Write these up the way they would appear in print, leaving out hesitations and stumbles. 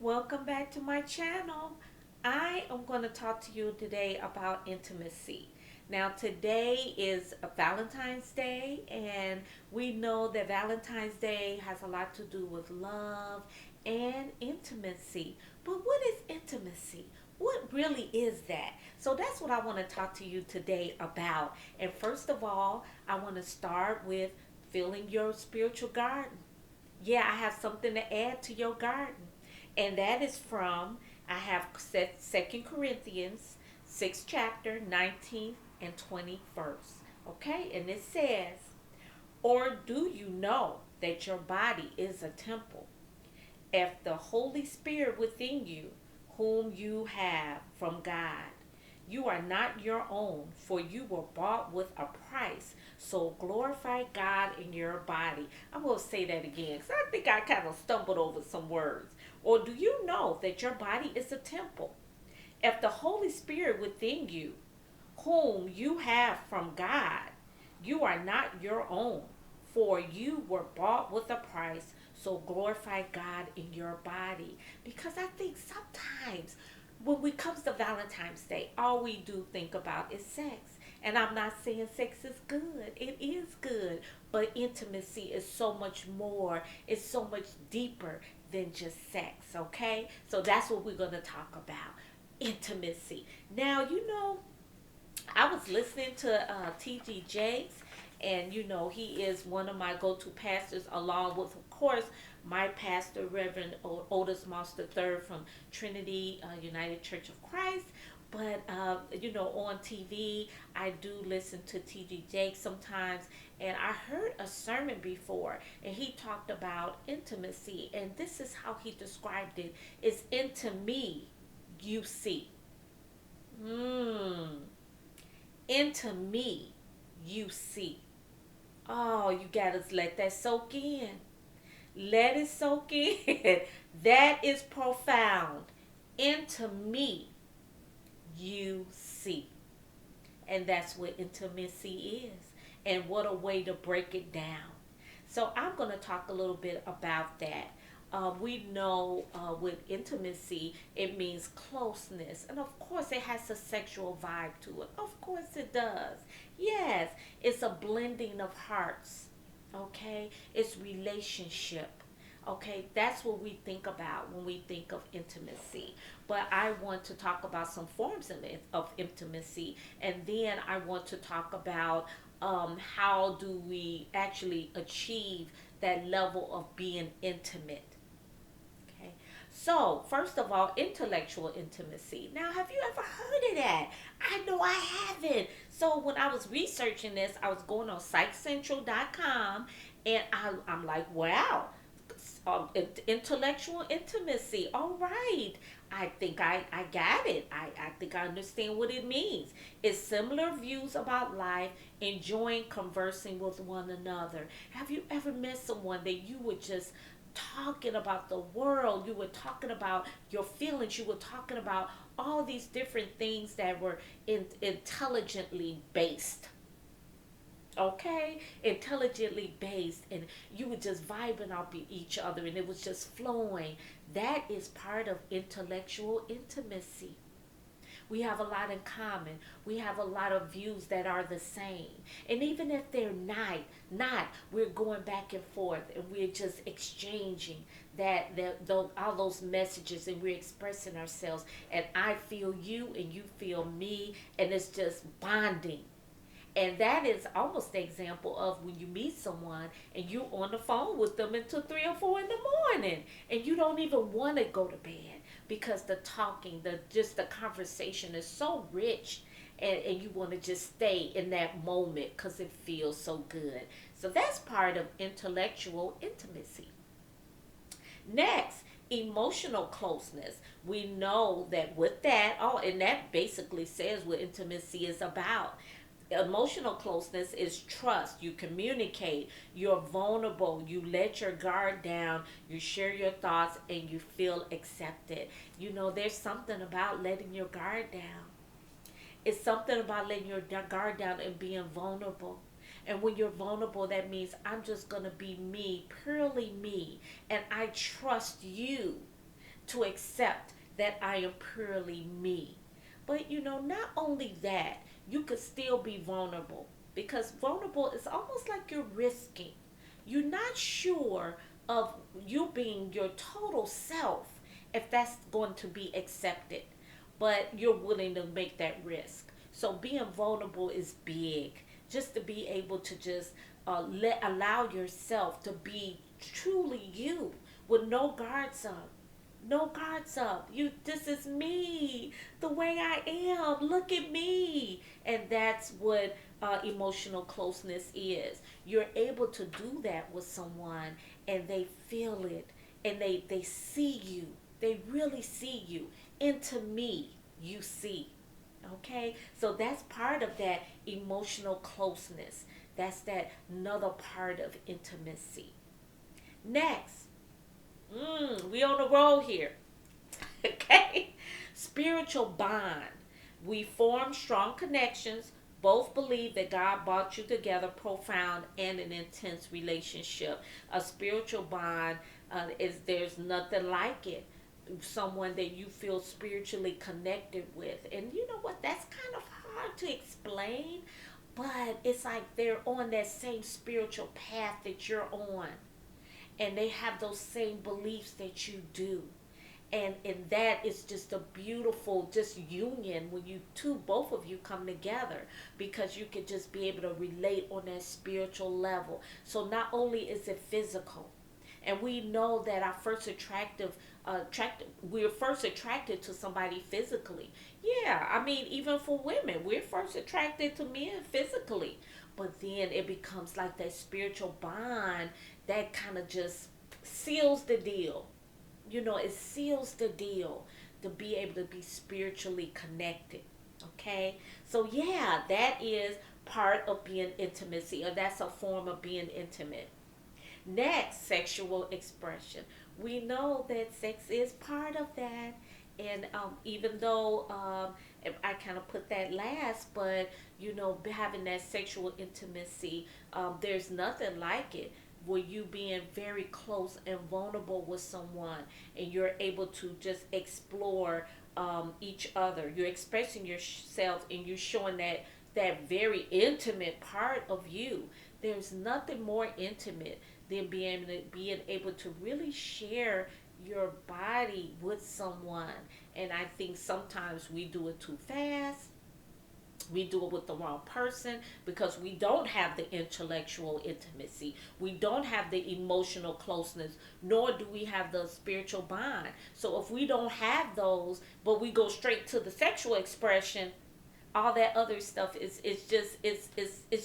Welcome back to my channel. I am going to talk to you today about intimacy. Now, today is a Valentine's Day, and we know that Valentine's Day has a lot to do with love and intimacy. But what is intimacy? What really is that? So that's what I want to talk to you today about. And first of all, I want to start with filling your spiritual garden. Yeah, I have something to add to your garden. And that is from, I have set 2 Corinthians 6th chapter, 19th and 21st. Okay, and it says, or do you know that your body is a temple? If the Holy Spirit within you, whom you have from God, you are not your own, for you were bought with a price. So glorify God in your body. I'm going to say that again because I think I kind of stumbled over some words. Or do you know that your body is a temple? If the Holy Spirit within you, whom you have from God, you are not your own, for you were bought with a price. So glorify God in your body. Because I think sometimes when we comes to Valentine's Day, all we do think about is sex. And I'm not saying sex is good. It is good. But intimacy is so much more. It's so much deeper than just sex, okay? So that's what we're going to talk about. Intimacy. Now, I was listening to T.D. Jakes, and he is one of my go-to pastors, along with, of course, my pastor, Reverend Otis Moss III from Trinity United Church of Christ. But on TV, I do listen to T.D. Jakes sometimes, and I heard a sermon before, and he talked about intimacy, and this is how he described it: "It's into me, you see." Hmm. Into me, you see. Oh, you gotta let that soak in. Let it soak in. That is profound. Into me, you see. And that's what intimacy is. And what a way to break it down. So I'm going to talk a little bit about that. We know with intimacy, it means closeness. And of course, it has a sexual vibe to it. Of course, it does. Yes, it's a blending of hearts. Okay, it's relationship. Okay, that's what we think about when we think of intimacy. But I want to talk about some forms of intimacy, and then I want to talk about how do we actually achieve that level of being intimate. Okay. So, first of all, intellectual intimacy. Now, have you ever heard of that? I know I haven't. So, when I was researching this, I was going on psychcentral.com, and I'm like, wow, intellectual intimacy. All right. I got it. I think I understand what it means. It's similar views about life, enjoying conversing with one another. Have you ever met someone that you were just talking about the world? You were talking about your feelings. You were talking about all these different things that were intelligently based. Okay, intelligently based, and you were just vibing off each other, and it was just flowing. That is part of intellectual intimacy. We have a lot in common. We have a lot of views that are the same, and even if they're not, we're going back and forth, and we're just exchanging all those messages, and we're expressing ourselves, and I feel you and you feel me, and it's just bonding. And that is almost the example of when you meet someone and you're on the phone with them until 3 or 4 in the morning, and you don't even want to go to bed because the talking, the conversation is so rich, and you want to just stay in that moment because it feels so good. So that's part of intellectual intimacy. Next, emotional closeness. We know that with that, and that basically says what intimacy is about. Emotional closeness is trust. You communicate, you're vulnerable, you let your guard down, you share your thoughts, and you feel accepted. There's something about letting your guard down. It's something about letting your guard down and being vulnerable. And when you're vulnerable, that means I'm just going to be me, purely me, and I trust you. to accept that I am purely me. But not only that, you could still be vulnerable, because vulnerable is almost like you're risking. You're not sure of you being your total self, if that's going to be accepted, but you're willing to make that risk. So being vulnerable is big. Just to be able to just allow yourself to be truly you, with no guards up. No guards up. This is me, the way I am. Look at me. And that's what emotional closeness is. You're able to do that with someone, and they feel it, and they see you. They really see you. Into me, you see. Okay? So that's part of that emotional closeness. That's that another part of intimacy. Next, we on the road here. Okay? Spiritual bond. We form strong connections. Both believe that God brought you together, profound and an intense relationship. A spiritual bond is there's nothing like it. Someone that you feel spiritually connected with, and you know what? That's kind of hard to explain, but it's like they're on that same spiritual path that you're on, and they have those same beliefs that you do, and that is just a beautiful just union when you two both of you come together, because you can just be able to relate on that spiritual level. So not only is it physical, and we know that our first we're first attracted to somebody physically. Yeah, I mean, even for women, we're first attracted to men physically, but then it becomes like that spiritual bond that kind of just seals the deal. It seals the deal to be able to be spiritually connected. Okay? So, yeah, that is part of being intimacy, or that's a form of being intimate. Next, sexual expression. We know that sex is part of that. And even though I kind of put that last, but having that sexual intimacy, there's nothing like it, where you being very close and vulnerable with someone, and you're able to just explore each other. You're expressing yourself, and you're showing that very intimate part of you. There's nothing more intimate than being able to really share your body with someone. And I think sometimes we do it too fast. We do it with the wrong person, because we don't have the intellectual intimacy. We don't have the emotional closeness, nor do we have the spiritual bond. So if we don't have those, but we go straight to the sexual expression, all that other stuff is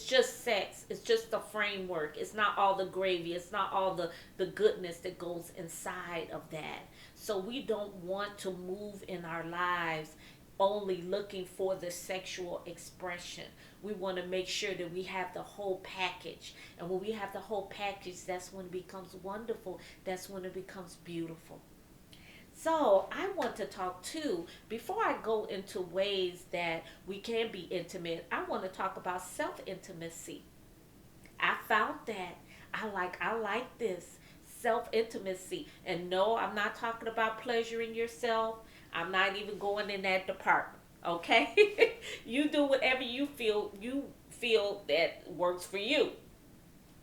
just sex. It's just the framework. It's not all the gravy. It's not all the goodness that goes inside of that. So we don't want to move in our lives only looking for the sexual expression. We want to make sure that we have the whole package. And when we have the whole package, that's when it becomes wonderful. That's when it becomes beautiful. So, I want to talk too, before I go into ways that we can be intimate, I want to talk about self intimacy. I found that. I like this self intimacy. And no, I'm not talking about pleasuring yourself. I'm not even going in that department. Okay? You do whatever you feel that works for you.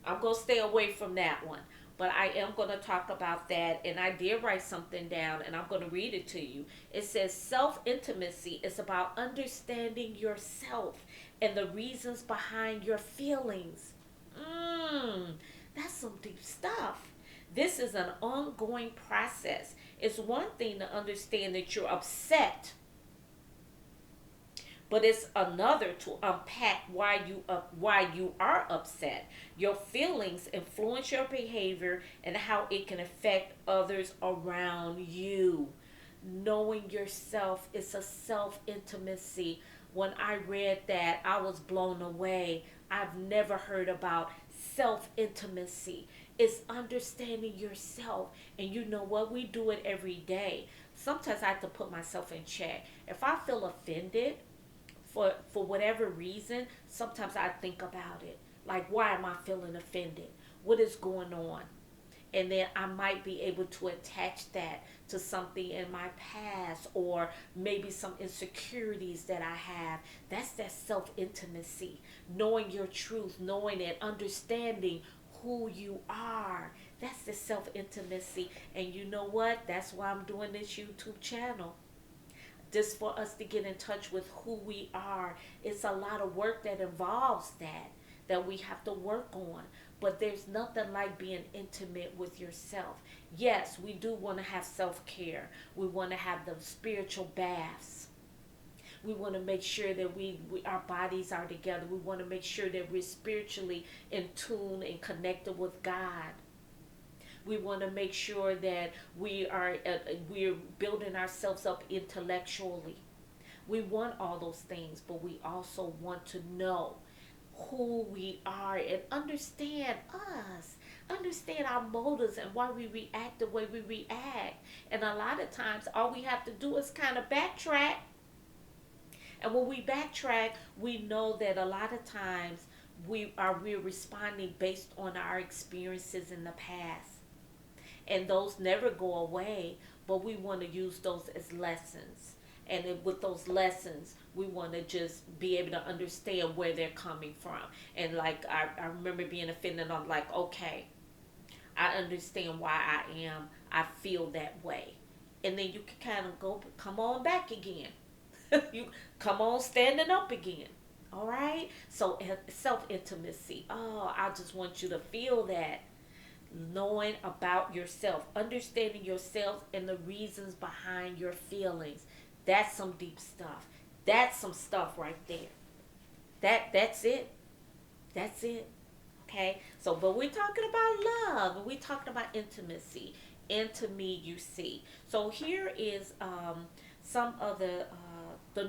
I'm going to stay away from that one. But I am going to talk about that. And I did write something down, and I'm going to read it to you. It says self intimacy is about understanding yourself and the reasons behind your feelings. That's some deep stuff. This is an ongoing process. It's one thing to understand that you're upset, but it's another to unpack why you are upset. Your feelings influence your behavior and how it can affect others around you. Knowing yourself is a self intimacy. When I read that, I was blown away. I've never heard about self intimacy. It's understanding yourself. And you know what? We do it every day. Sometimes I have to put myself in check. If I feel offended, for whatever reason, sometimes I think about it. Like, why am I feeling offended? What is going on? And then I might be able to attach that to something in my past, or maybe some insecurities that I have. That's that self intimacy, knowing your truth, knowing and understanding who you are. That's the self intimacy. And you know what? That's why I'm doing this YouTube channel, just for us to get in touch with who we are. It's a lot of work that involves that we have to work on. But there's nothing like being intimate with yourself. Yes, we do want to have self-care. We want to have the spiritual baths. We want to make sure that our bodies are together. We want to make sure that we're spiritually in tune and connected with God. We want to make sure that we're building ourselves up intellectually. We want all those things, but we also want to know who we are and understand us, understand our motives and why we react the way we react. And a lot of times all we have to do is kind of backtrack. And when we backtrack, we know that a lot of times we're responding based on our experiences in the past, and those never go away, but we want to use those as lessons. And with those lessons, we want to just be able to understand where they're coming from. And like I remember being offended. I'm like, okay, I understand why I feel that way. And then you can kind of go, come on back again. You come on standing up again. All right. So self intimacy. Oh, I just want you to feel that, knowing about yourself, understanding yourself and the reasons behind your feelings. That's some deep stuff. That's some stuff right there. That's it. That's it. Okay. So, but we're talking about love, and we're talking about intimacy. Into me, you see. So here is some of the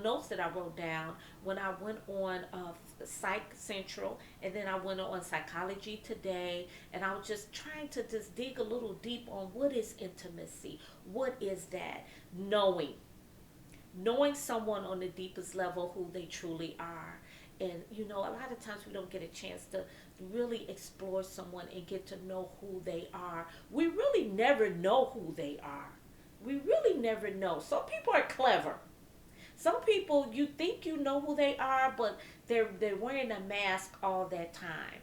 notes that I wrote down when I went on Psych Central, and then I went on Psychology Today, and I was just trying to just dig a little deep on what is intimacy. What is that? Knowing someone on the deepest level who they truly are. And you know, a lot of times we don't get a chance to really explore someone and get to know who they are. We really never know who they are. We really never know. Some people are clever. Some people, you think you know who they are, but they're wearing a mask all that time.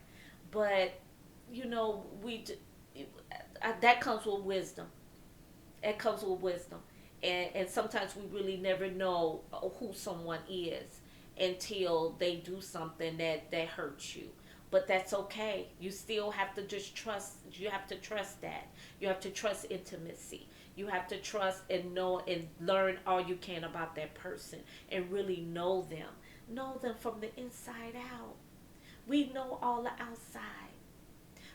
But you know, that comes with wisdom. It comes with wisdom. And sometimes we really never know who someone is until they do something that hurts you. But that's okay. You still have to just trust. You have to trust that. You have to trust intimacy. You have to trust and know and learn all you can about that person and really know them. Know them from the inside out. We know all the outside,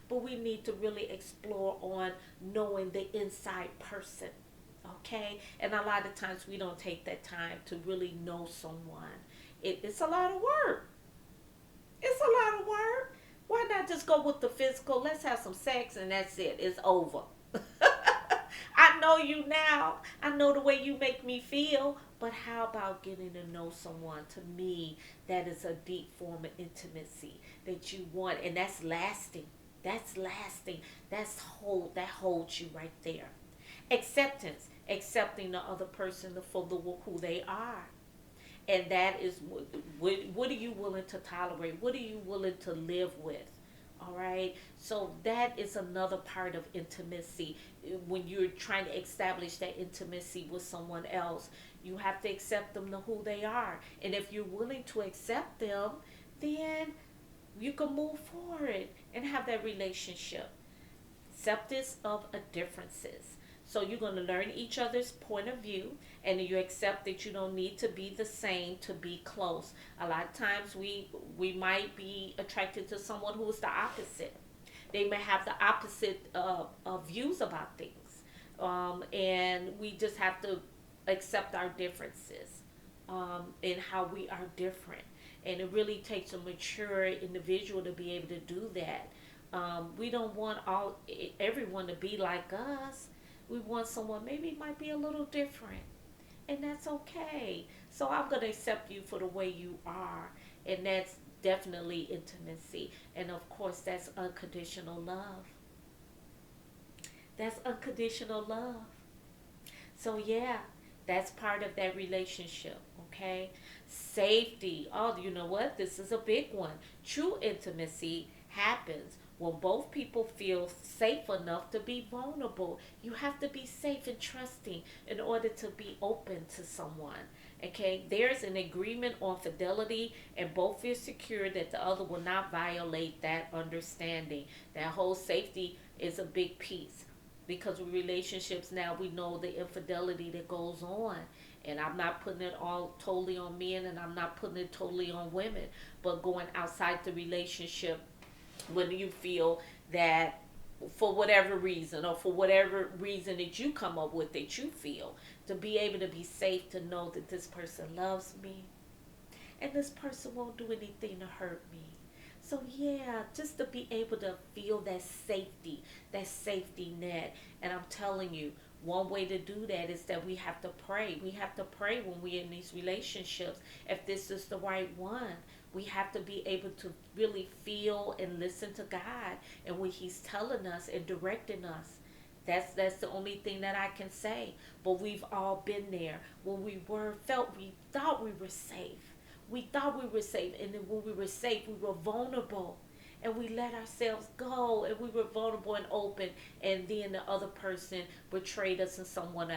but we need to really explore on knowing the inside person. Okay? And a lot of times we don't take that time to really know someone. It's a lot of work. It's a lot of work. Why not just go with the physical? Let's have some sex and that's it. It's over. I know you now. I know the way you make me feel. But how about getting to know someone? To me, that is a deep form of intimacy that you want, and that's lasting. That's lasting. That holds you right there. Acceptance, accepting the other person for who they are. And that is what are you willing to tolerate? What are you willing to live with? All right. So that is another part of intimacy. When you're trying to establish that intimacy with someone else, you have to accept them to who they are. And if you're willing to accept them, then you can move forward and have that relationship. Acceptance of a differences. So you're going to learn each other's point of view, and you accept that you don't need to be the same to be close. A lot of times we might be attracted to someone who is the opposite. They may have the opposite views about things, and we just have to accept our differences, and how we are different. And it really takes a mature individual to be able to do that. We don't want everyone to be like us. We want someone maybe might be a little different, and that's okay. So I'm going to accept you for the way you are, and that's definitely intimacy. And of course, that's unconditional love. That's unconditional love. So yeah, that's part of that relationship, okay? Safety. Oh, you know what? This is a big one. True intimacy happens when both people feel safe enough to be vulnerable. You have to be safe and trusting in order to be open to someone. Okay, there's an agreement on fidelity, and both feel secure that the other will not violate that understanding. That whole safety is a big piece because with relationships now we know the infidelity that goes on, and I'm not putting it all totally on men, and I'm not putting it totally on women, but going outside the relationship when you feel that for whatever reason, or for whatever reason that you come up with that you feel, to be able to be safe, to know that this person loves me and this person won't do anything to hurt me. So yeah, just to be able to feel that safety net. And I'm telling you, one way to do that is that we have to pray. We have to pray when we're in these relationships. If this is the right one, we have to be able to really feel and listen to God and what He's telling us and directing us. That's the only thing that I can say. But we've all been there when we thought we were safe. We thought we were safe, and then when we were safe, we were vulnerable, and we let ourselves go, and we were vulnerable and open, and then the other person betrayed us, and someone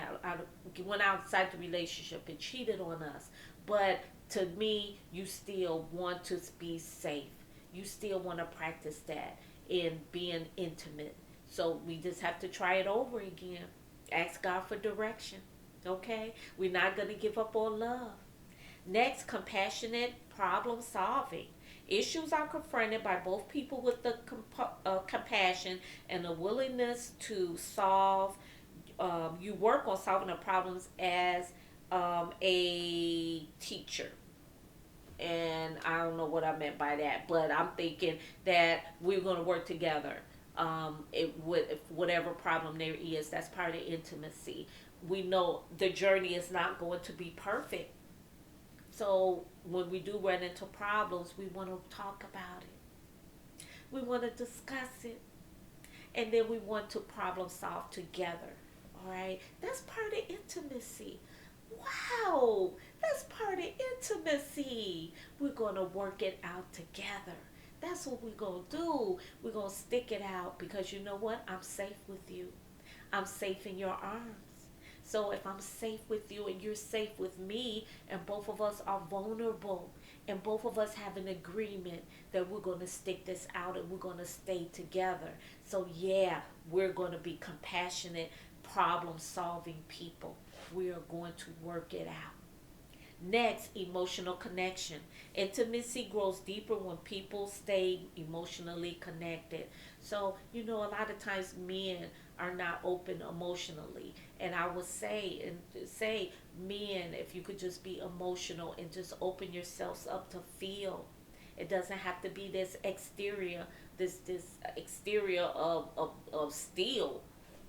went outside the relationship and cheated on us. But to me, you still want to be safe. You still want to practice that in being intimate. So we just have to try it over again. Ask God for direction. Okay? We're not going to give up on love. Next, compassionate problem solving. Issues are confronted by both people with the compassion and the willingness to solve. You work on solving the problems as a teacher. And I don't know what I meant by that, but I'm thinking that we're going to work together. With whatever problem there is, that's part of intimacy. We know the journey is not going to be perfect, so when we do run into problems, we want to talk about it. We want to discuss it. And then we want to problem solve together. All right? That's part of intimacy. Wow! That's part of intimacy. We're going to work it out together. That's what we're going to do. We're going to stick it out because you know what? I'm safe with you. I'm safe in your arms. So if I'm safe with you and you're safe with me, and both of us are vulnerable, and both of us have an agreement that we're going to stick this out and we're going to stay together. So yeah, we're going to be compassionate, problem solving people. We are going to work it out. Next, emotional connection. Intimacy grows deeper when people stay emotionally connected. So, you know, a lot of times men are not open emotionally. And I would say, men, if you could just be emotional and just open yourselves up to feel. It doesn't have to be this exterior of steel.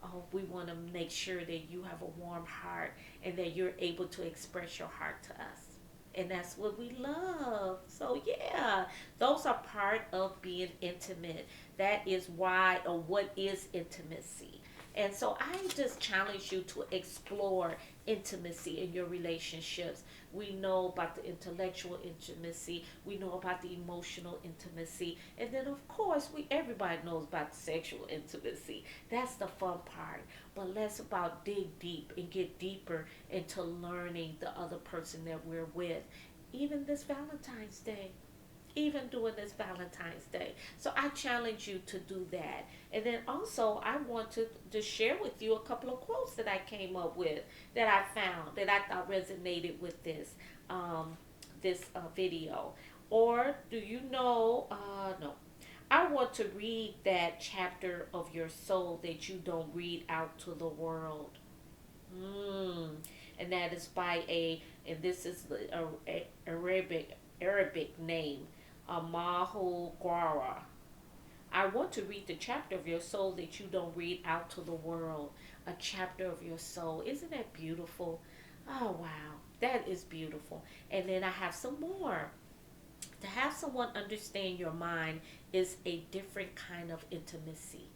Oh, we want to make sure that you have a warm heart and that you're able to express your heart to us. And that's what we love. So, yeah, those are part of being intimate. That is why, or what is intimacy. And so I just challenge you to explore intimacy in your relationships. We know about the intellectual intimacy, we know about the emotional intimacy, and then of course we everybody knows about sexual intimacy. That's the fun part. But let's about dig deep and get deeper into learning the other person that we're with. Even this Valentine's Day, even during this Valentine's Day. So I challenge you to do that. And then also, I want to share with you a couple of quotes that I came up with, that I found, that I thought resonated with this video. Or do you know? No. I want to read that chapter of your soul that you don't read out to the world. Mm. And that is by and this is a Arabic name, Amahu Guara. I want to read the chapter of your soul that you don't read out to the world. A chapter of your soul. Isn't that beautiful? Oh, wow. That is beautiful. And then I have some more. To have someone understand your mind is a different kind of intimacy.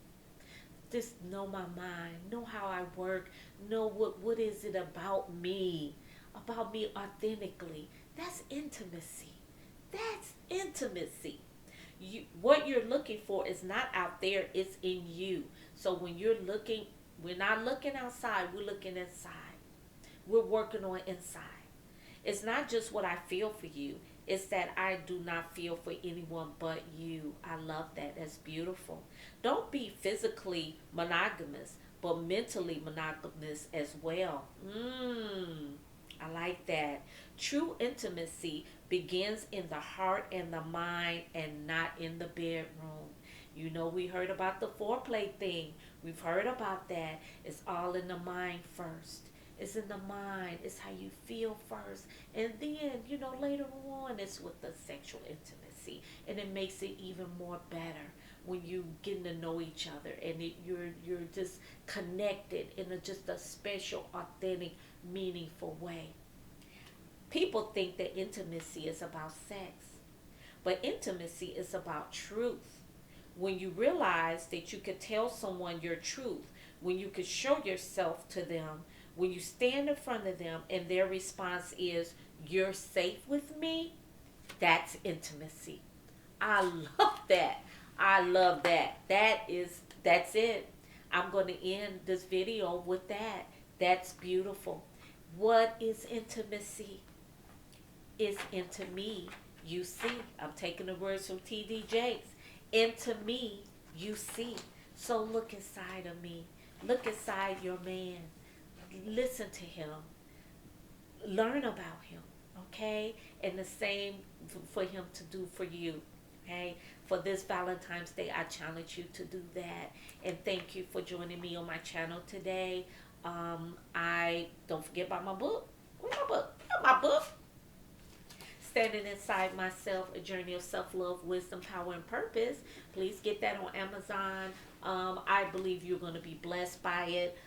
Just know my mind, know how I work, know what is it about me authentically. That's intimacy. That's intimacy. What you're looking for is not out there, it's in you. So when you're looking, we're not looking outside, we're looking inside. We're working on inside. It's not just what I feel for you, it's that I do not feel for anyone but you. I love that. That's beautiful. Don't be physically monogamous, but mentally monogamous as well. I like that. True intimacy begins in the heart and the mind and not in the bedroom. You know, we heard about the foreplay thing. We've heard about that. It's all in the mind first. It's in the mind. It's how you feel first. And then, later on, it's with the sexual intimacy. And it makes it even more better when you getting to know each other and you're just connected in just a special, authentic, meaningful way. People think that intimacy is about sex, but intimacy is about truth. When you realize that you could tell someone your truth, when you could show yourself to them, when you stand in front of them and their response is, "You're safe with me," that's intimacy. I love that. I love that. That's it. I'm going to end this video with that. That's beautiful. What is intimacy? Is into me, you see. I'm taking the words from TD Jakes. Into me, you see. So look inside of me. Look inside your man. Listen to him. Learn about him. Okay? And the same for him to do for you. Okay? For this Valentine's Day, I challenge you to do that. And thank you for joining me on my channel today. I don't forget about my book. Where's my book? My book. Standing Inside Myself, A Journey of Self-Love, Wisdom, Power, and Purpose. Please get that on Amazon. I believe you're going to be blessed by it.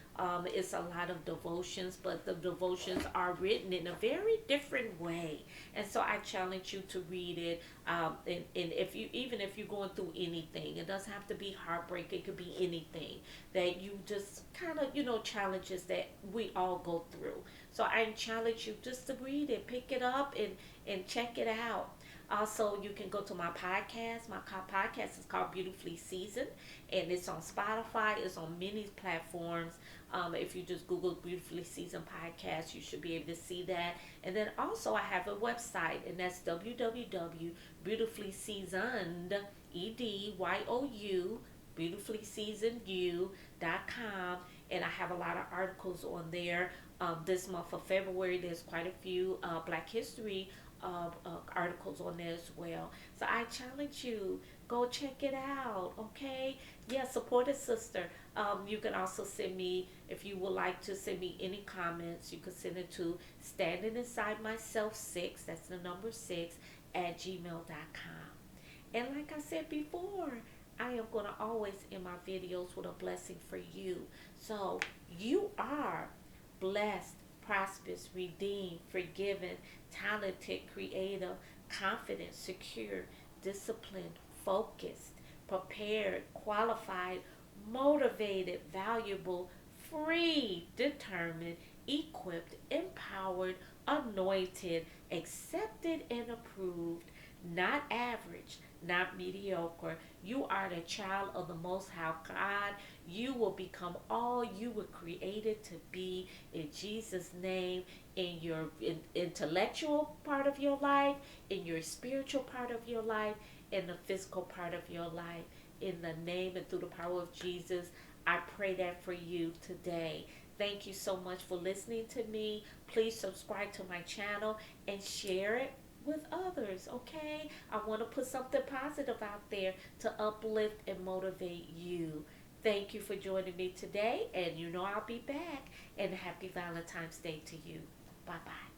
It's a lot of devotions, but the devotions are written in a very different way. And so I challenge you to read it. And even if you're going through anything, it doesn't have to be heartbreak. It could be anything that you just kind of, challenges that we all go through. So I challenge you just to read it, pick it up, and check it out. Also, you can go to my podcast. My podcast is called Beautifully Seasoned, and it's on Spotify. It's on many platforms. If you just Google Beautifully Seasoned Podcast, you should be able to see that. And then also, I have a website, and that's www.beautifullyseasoned, EDYOU, beautifullyseasonedyou.com. And I have a lot of articles on there. This month of February, there's quite a few Black History articles on there as well. So I challenge you, go check it out, okay? Yeah, support a sister. You can also send me, if you would like to send me any comments, you can send it to standing inside myself 6, that's the number 6, at gmail.com. And like I said before, I am going to always end my videos with a blessing for you. So you are blessed, prosperous, redeemed, forgiven, talented, creative, confident, secure, disciplined, focused, prepared, qualified, motivated, valuable, free, determined, equipped, empowered, anointed, accepted, and approved, not average, not mediocre. You are the child of the Most High God. You will become all you were created to be in Jesus' name, in your intellectual part of your life, in your spiritual part of your life, in the physical part of your life. In the name and through the power of Jesus, I pray that for you today. Thank you so much for listening to me. Please subscribe to my channel and share it with others, okay? I want to put something positive out there to uplift and motivate you. Thank you for joining me today, and I'll be back. And happy Valentine's Day to you. Bye-bye.